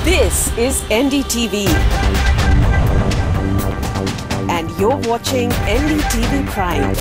This is NDTV. And you're watching NDTV Prime.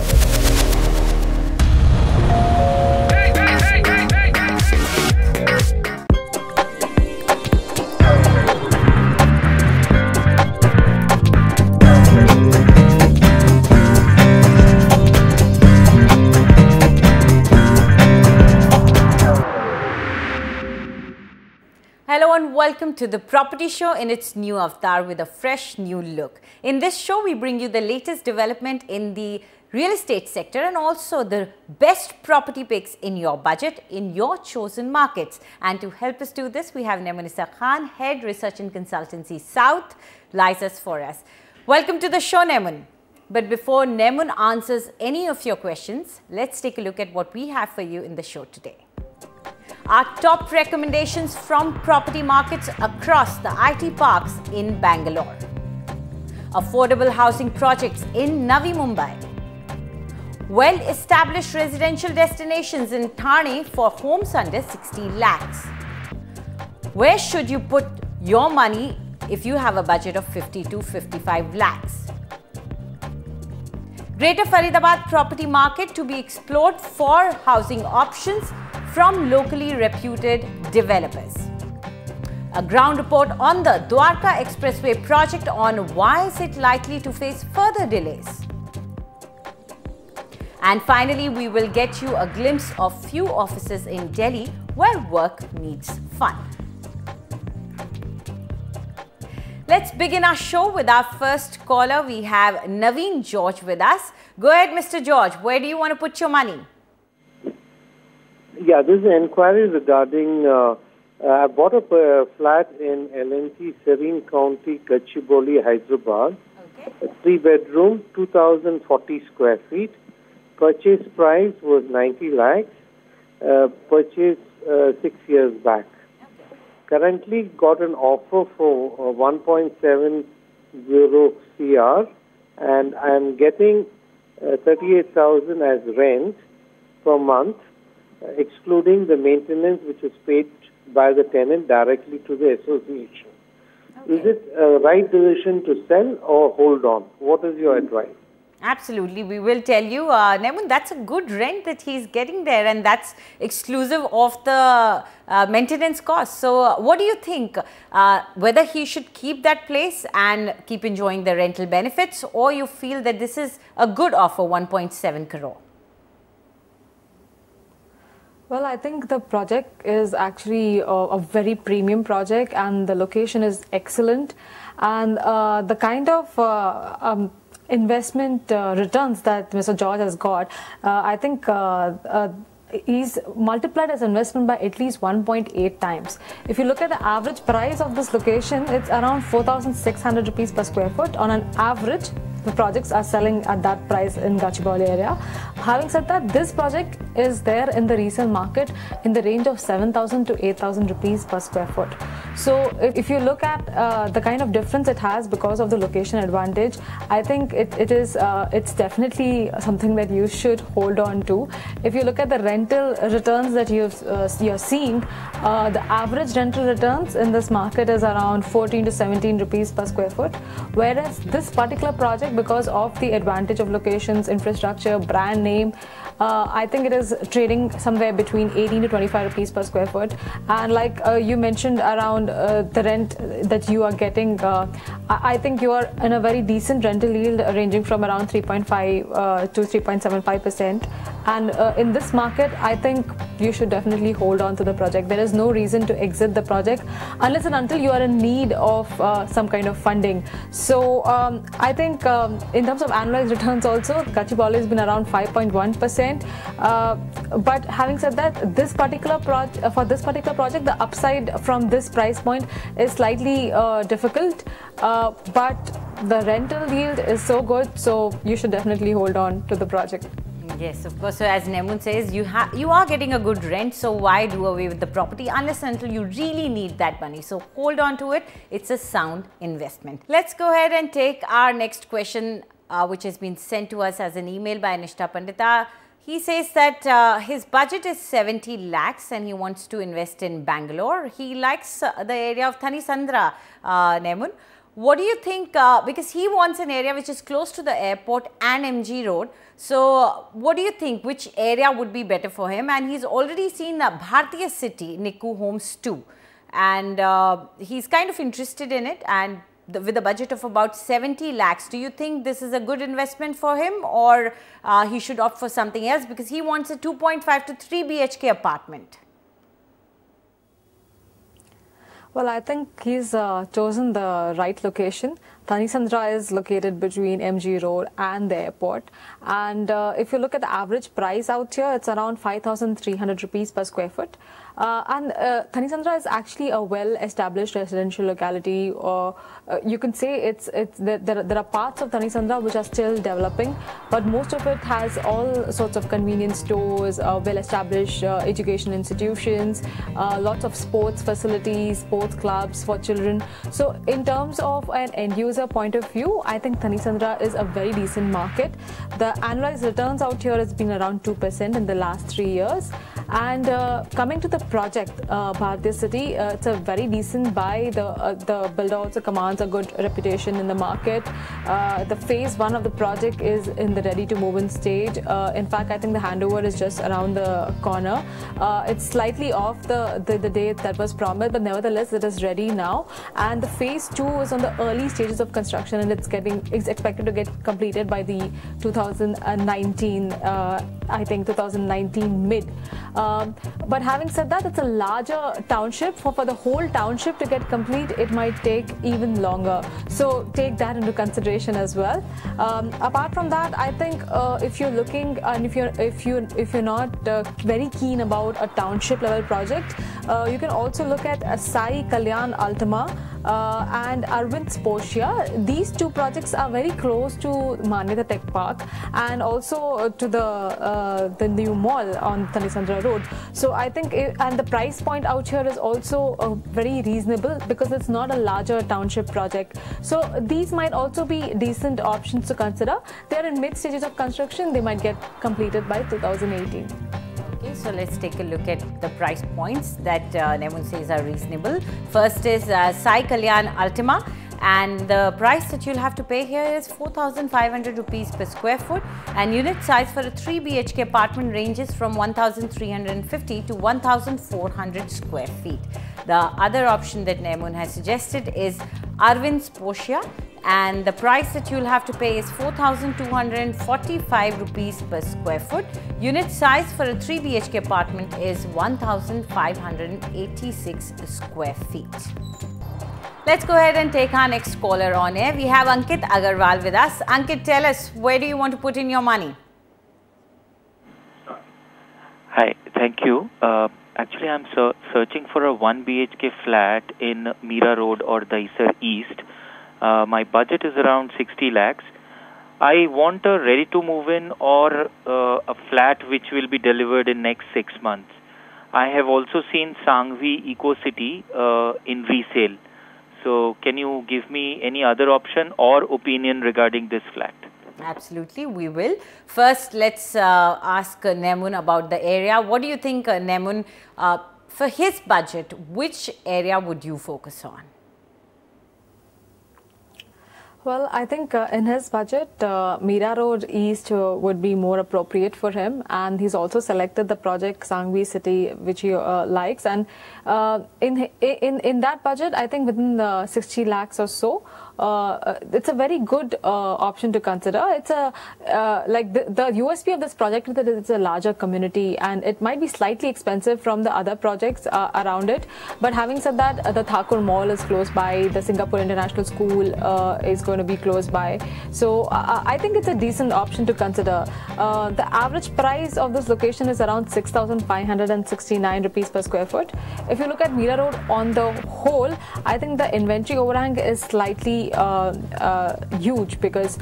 Hello and welcome to the Property Show in its new avatar with a fresh new look. In this show, we bring you the latest development in the real estate sector and also the best property picks in your budget in your chosen markets. And to help us do this, we have Namunisa Khan, Head Research and Consultancy South, lies us for us. Welcome to the show, Namun. But before Namun answers any of your questions, let's take a look at what we have for you in the show today. Our top recommendations from property markets across the IT parks in Bangalore. Affordable housing projects in Navi Mumbai. Well-established residential destinations in Thane for homes under 60 lakhs. Where should you put your money if you have a budget of 50 to 55 lakhs? Greater Faridabad property market to be explored for housing options from locally reputed developers. A ground report on the Dwarka Expressway project on why is it likely to face further delays. And finally, we will get you a glimpse of few offices in Delhi where work meets fun. Let's begin our show with our first caller. We have Naveen George with us. Go ahead, Mr. George. Where do you want to put your money? Yeah, this is an inquiry regarding, I bought a flat in LNT, Serene County, Gachibowli, Hyderabad. Okay. A 3-bedroom, 2,040 square feet. Purchase price was 90 lakhs. Purchased 6 years back. Okay. Currently got an offer for 1.70 CR and I'm getting 38,000 as rent per month, excluding the maintenance which is paid by the tenant directly to the association. Okay. Is it a right decision to sell or hold on? What is your advice? Absolutely. We will tell you. Namun, that's a good rent that he's getting there and that's exclusive of the maintenance costs. So, what do you think? Whether he should keep that place and keep enjoying the rental benefits, or you feel that this is a good offer, 1.7 crore? Well, I think the project is actually a very premium project and the location is excellent. And the kind of investment returns that Mr. George has got, I think he's multiplied his investment by at least 1.8 times. If you look at the average price of this location, it's around 4,600 rupees per square foot. On an average, the projects are selling at that price in Gachibowli area. Having said that, this project is there in the resale market in the range of 7,000 to 8,000 rupees per square foot. So if you look at the kind of difference it has because of the location advantage, I think it's definitely something that you should hold on to. If you look at the rental returns that you're seeing, the average rental returns in this market is around 14 to 17 rupees per square foot, whereas this particular project, because of the advantage of locations, infrastructure, brand name, I think it is trading somewhere between 18 to 25 rupees per square foot. And like you mentioned around the rent that you are getting, I think you are in a very decent rental yield ranging from around 3.5 to 3.75%. And in this market, I think you should definitely hold on to the project. There is no reason to exit the project unless and until you are in need of some kind of funding. So I think in terms of annualized returns also, Gachibowli has been around 5.1%. But having said that, this particular for this particular project, the upside from this price point is slightly difficult. But the rental yield is so good, so you should definitely hold on to the project. Yes, of course. So as Namun says, you are getting a good rent, so why do away with the property unless and until you really need that money? So hold on to it. It's a sound investment. Let's go ahead and take our next question, which has been sent to us as an email by Nishtha Pandita. He says that his budget is 70 lakhs and he wants to invest in Bangalore. He likes the area of Thane Sandra, Nemun. What do you think? Because he wants an area which is close to the airport and MG Road. So, what do you think? Which area would be better for him? And he's already seen Bhartiya City, Nikku Homes 2. And he's kind of interested in it. And with a budget of about 70 lakhs, do you think this is a good investment for him, or he should opt for something else because he wants a 2.5 to 3 BHK apartment? Well, I think he's chosen the right location. Thane Sandra is located between MG Road and the airport. And if you look at the average price out here, it's around 5,300 rupees per square foot. Thane Sandra is actually a well-established residential locality. You can say there are parts of Thane Sandra which are still developing, but most of it has all sorts of convenience stores, well-established education institutions, lots of sports facilities, sports clubs for children. So in terms of an end-user point of view, I think Thane Sandra is a very decent market. The annualized returns out here has been around 2% in the last 3 years. And coming to the project, Bhartiya City, it's a very decent buy. The builder also commands a good reputation in the market. The phase 1 of the project is in the ready to move in stage. In fact, I think the handover is just around the corner. It's slightly off the date that was promised, but nevertheless it is ready now. And the phase 2 is on the early stages of construction, and it's expected to get completed by the 2019, I think 2019 mid. But having said that, it's a larger township. For the whole township to get complete, it might take even longer. So take that into consideration as well. Apart from that, I think if you're looking and if you're not very keen about a township level project, you can also look at Sai Kalyan Ultima and Arvind Sposia. These two projects are very close to Manyata Tech Park and also to the new mall on Thane Sandra Road. So I think, and the price point out here is also very reasonable because it's not a larger township project. So these might also be decent options to consider. They're in mid stages of construction. They might get completed by 2018. Okay, so let's take a look at the price points that Nemun says are reasonable. First is Sai Kalyan Ultima, and the price that you'll have to pay here is 4,500 rupees per square foot, and unit size for a 3 BHK apartment ranges from 1,350 to 1,400 square feet. The other option that Nemun has suggested is Arvind Sposia, and the price that you'll have to pay is 4,245 rupees per square foot. Unit size for a 3 BHK apartment is 1,586 square feet. Let's go ahead and take our next caller on air. We have Ankit Agarwal with us. Ankit, tell us, where do you want to put in your money? Hi, thank you. Actually, I'm searching for a 1 BHK flat in Mira Road or Daisar East. My budget is around 60 lakhs. I want a ready-to-move-in or a flat which will be delivered in next 6 months. I have also seen Sangvi Eco City in resale. So, can you give me any other option or opinion regarding this flat? Absolutely, we will. First, let's ask Nemun about the area. What do you think, Nemun, for his budget, which area would you focus on? Well, I think in his budget, Mira Road East would be more appropriate for him, and he's also selected the project Sangvi City, which he likes. And in that budget, I think within the 60 lakhs or so, it's a very good option to consider. It's a like the USP of this project is that it's a larger community, and it might be slightly expensive from the other projects around it. But having said that, the Thakur Mall is close by. The Singapore International School is going to be close by. So I think it's a decent option to consider. The average price of this location is around 6,569 rupees per square foot. If you look at Mira Road on the whole, I think the inventory overhang is slightly very huge, because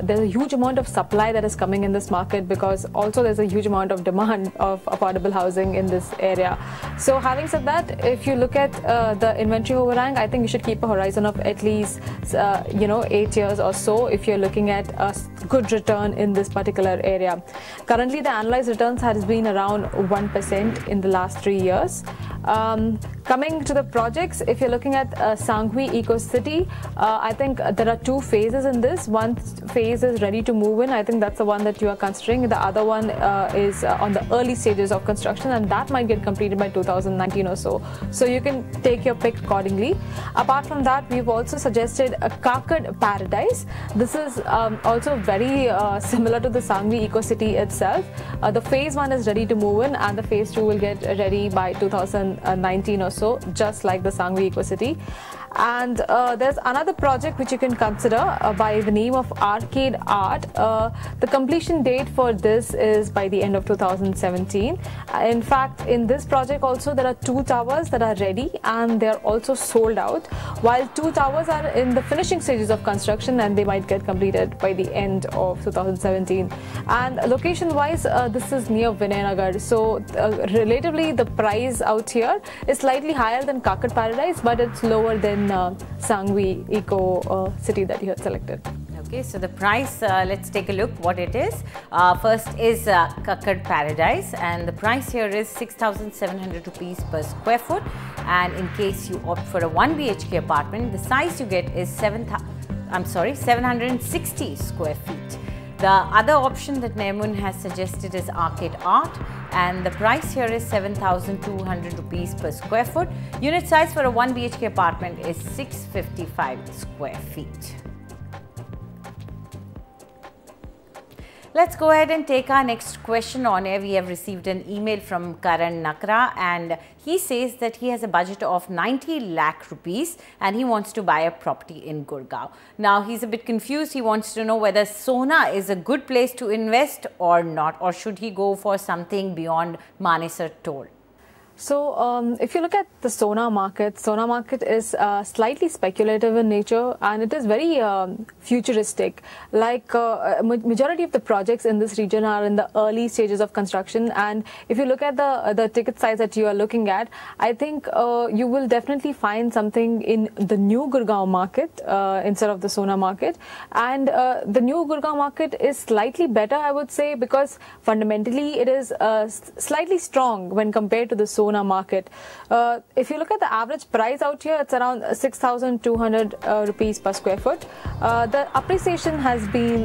there's a huge amount of supply that is coming in this market, because also there's a huge amount of demand of affordable housing in this area. So having said that, if you look at the inventory overhang, I think you should keep a horizon of at least 8 years or so if you're looking at a good return in this particular area. Currently the analyzed returns has been around 1% in the last 3 years. Coming to the projects, if you're looking at Sangvi Eco City, I think there are 2 phases in this. One phase is ready to move in. I think that's the one that you are considering. The other one is on the early stages of construction, and that might get completed by 2019 or so. So you can take your pick accordingly. Apart from that, we've also suggested a Kakad Paradise. This is also very similar to the Sangvi Eco City itself. The phase 1 is ready to move in, and the phase 2 will get ready by 2019 or so, just like the Sangvi Eco City. And there's another project which you can consider by the name of Arcade Art. The completion date for this is by the end of 2017. In fact, in this project also there are 2 towers that are ready, and they're also sold out, while 2 towers are in the finishing stages of construction, and they might get completed by the end of 2017. And location wise, this is near Vinayanagar, so relatively the price out here is slightly higher than Kakad Paradise, but it's lower than Sangvi Eco City that you had selected. Okay, so the price, let's take a look what it is. First is Kakad Paradise, and the price here is 6,700 rupees per square foot. And in case you opt for a 1 BHK apartment, the size you get is 760 square feet. The other option that Naimun has suggested is Arcade Art, and the price here is 7,200 rupees per square foot. Unit size for a 1 BHK apartment is 655 square feet. Let's go ahead and take our next question on air. We have received an email from Karan Nakra, and he says that he has a budget of 90 lakh rupees and he wants to buy a property in Gurgaon. Now he's a bit confused. He wants to know whether Sona is a good place to invest or not, or should he go for something beyond Manesar toll. So if you look at the Sona market is slightly speculative in nature, and it is very futuristic. Like majority of the projects in this region are in the early stages of construction, and if you look at the ticket size that you are looking at, I think you will definitely find something in the new Gurgaon market instead of the Sona market. And the new Gurgaon market is slightly better, I would say, because fundamentally it is slightly strong when compared to the Sona market. If you look at the average price out here, it's around 6,200 rupees per square foot. The appreciation has been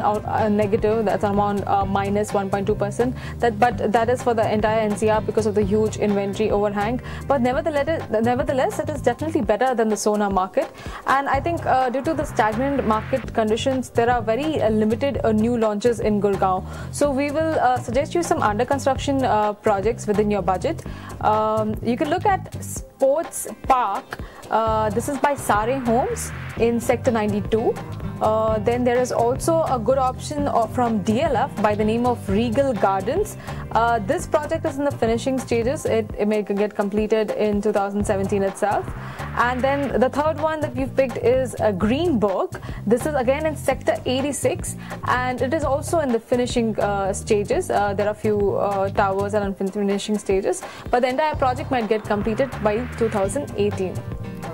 negative, that's around minus 1.2%. But that is for the entire NCR because of the huge inventory overhang. But nevertheless, it is definitely better than the Sona market. And I think due to the stagnant market conditions, there are very limited new launches in Gurgaon. So we will suggest you some under construction projects within your budget. You can look at Sports Park. This is by Sare Homes in Sector 92. Then there is also a good option from DLF by the name of Regal Gardens. This project is in the finishing stages. It may get completed in 2017 itself. And then the third one that we've picked is Greenberg. This is again in Sector 86, and it is also in the finishing stages. There are a few towers that are in finishing stages, but the entire project might get completed by 2018.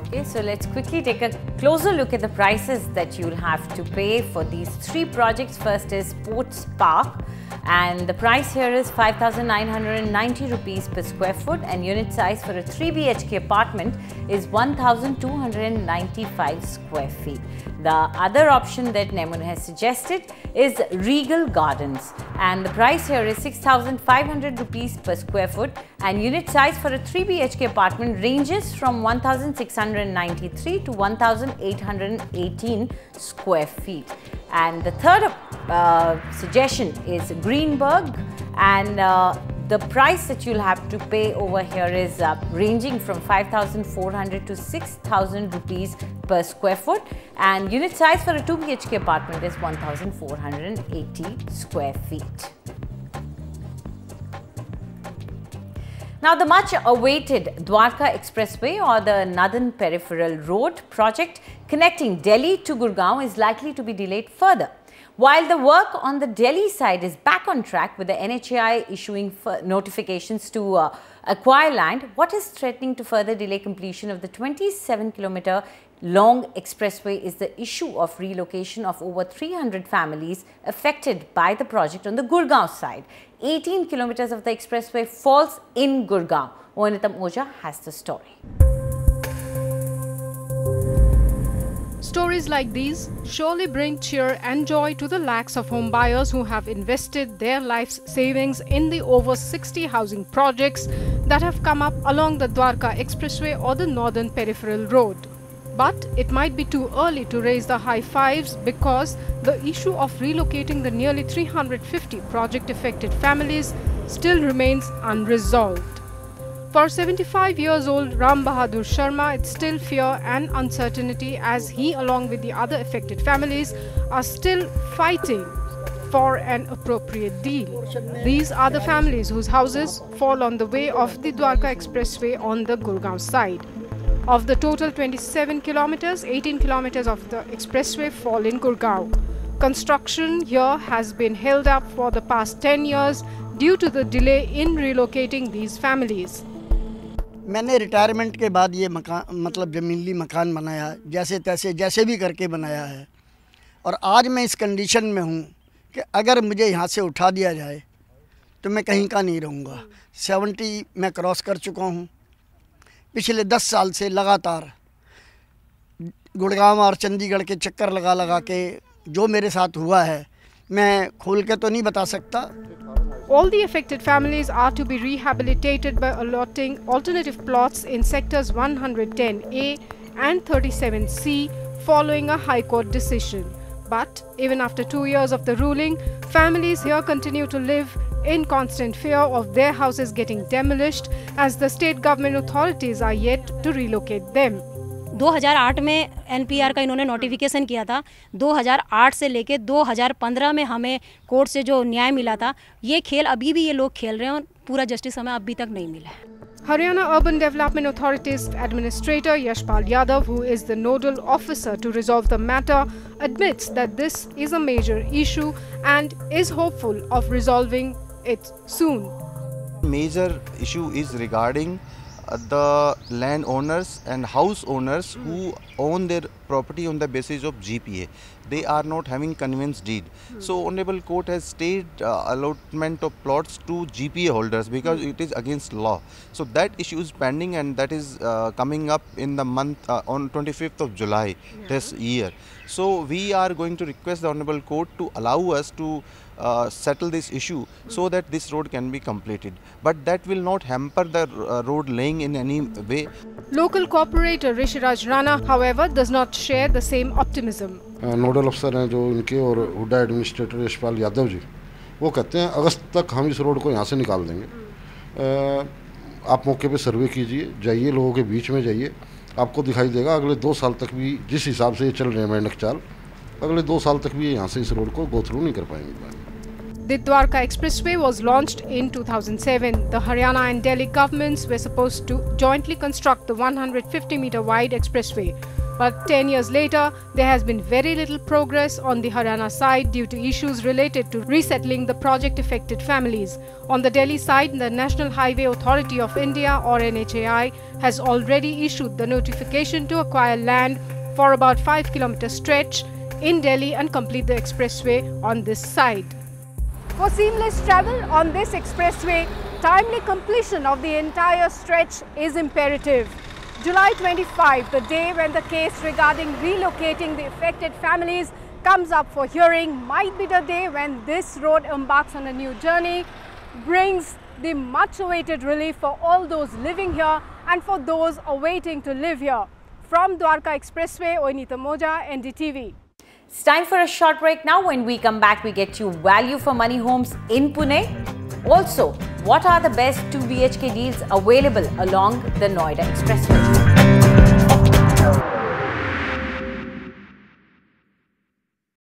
Okay, so let's quickly take a closer look at the prices that you'll have to pay for these 3 projects. First is Sports Park, and the price here is 5,990 rupees per square foot, and unit size for a 3 BHK apartment is 1,295 square feet. The other option that Naimun has suggested is Regal Gardens, and the price here is 6,500 rupees per square foot, and unit size for a 3 BHK apartment ranges from 1,693 to 1,818 square feet. And the third suggestion is Greenberg, and the price that you'll have to pay over here is ranging from 5,400 to 6,000 rupees per square foot, and unit size for a 2 BHK apartment is 1,480 square feet. Now, the much-awaited Dwarka Expressway or the Northern Peripheral Road project connecting Delhi to Gurgaon is likely to be delayed further. While the work on the Delhi side is back on track with the NHAI issuing notifications to acquire land, what is threatening to further delay completion of the 27-kilometer long expressway is the issue of relocation of over 300 families affected by the project on the Gurgaon side. 18 kilometers of the expressway falls in Gurgaon. Oenitam Oja has the story. Stories like these surely bring cheer and joy to the lakhs of home buyers who have invested their life's savings in the over 60 housing projects that have come up along the Dwarka Expressway or the Northern Peripheral Road. But it might be too early to raise the high fives because the issue of relocating the nearly 350 project-affected families still remains unresolved. For 75 years old Ram Bahadur Sharma, it's still fear and uncertainty as he, along with the other affected families, are still fighting for an appropriate deal. These are the families whose houses fall on the way of the Dwarka Expressway on the Gurgaon side. Of the total 27 kilometers, 18 kilometers of the expressway fall in Gurgaon. Construction here has been held up for the past 10 years due to the delay in relocating these families. मैंने retirement के बाद ये मकान मतलब ज़मीनी मकान बनाया जैसे तैसे जैसे भी करके बनाया है और आज मैं इस कंडीशन में हूँ कि अगर मुझे यहाँ से उठा दिया जाए तो मैं कहीं का नहीं रहूँगा। 70 मैं क्रॉस कर चुका हूँ। पिछले 10 साल से लगातार गुड़गांव और चंडीगढ़ के चक्कर लगा के जो मेरे साथ हुआ है मैं खोल के तो नहीं बता सकता। All the affected families are to be rehabilitated by allotting alternative plots in sectors 110A and 37C following a High Court decision. But even after 2 years of the ruling, families here continue to live in constant fear of their houses getting demolished as the state government authorities are yet to relocate them. 2008 में NPR का इन्होंने notification किया था। 2008 से लेके 2015 में हमें court से जो न्याय मिला था, ये खेल अभी भी ये लोग खेल रहे हैं और पूरा जस्टिस हमें अभी तक नहीं मिला है। Haryana Urban Development Authority's Administrator Yashpal Yadav, who is the nodal officer to resolve the matter, admits that this is a major issue and is hopeful of resolving it soon. Major issue is regarding the landowners and house owners who own their property on the basis of GPA. They are not having conveyance deed. So Honorable Court has stayed allotment of plots to GPA holders because it is against law. So that issue is pending and that is coming up in the month on 25th of July this year. So we are going to request the Honorable Court to allow us to settle this issue so that this road can be completed. But that will not hamper the road laying in any way. Local corporator Rishiraj Rana, however, does not share the same optimism. Nodal अफसर हैं जो इनके और Hooda administrator Yashpal Yadav ji, वो कहते हैं अगस्त तक हम इस रोड को यहाँ से निकाल देंगे। आप मौके पे सर्वे कीजिए, जाइए लोगों के बीच में जाइए, आपको दिखाई देगा अगले 2 साल तक भी जिस हिसाब से ये चल रहे हैं मेंढक चाल, अगले 2 साल तक भी यहाँ से इस रोड को गो थ्रू नहीं कर पाएंगे। The Dwarka Expressway was launched in 2007. The Haryana and Delhi governments were supposed to jointly construct the 150-meter wide expressway. But 10 years later, there has been very little progress on the Haryana side due to issues related to resettling the project-affected families. On the Delhi side, the National Highway Authority of India or NHAI has already issued the notification to acquire land for about 5-kilometer stretch in Delhi and complete the expressway on this side. For seamless travel on this expressway, timely completion of the entire stretch is imperative. July 25, the day when the case regarding relocating the affected families comes up for hearing, might be the day when this road embarks on a new journey, brings the much-awaited relief for all those living here and for those awaiting to live here. From Dwarka Expressway, Oenita Moja, NDTV. It's time for a short break now. When we come back, we get you value for money homes in Pune. Also, what are the best 2 BHK deals available along the Noida Expressway?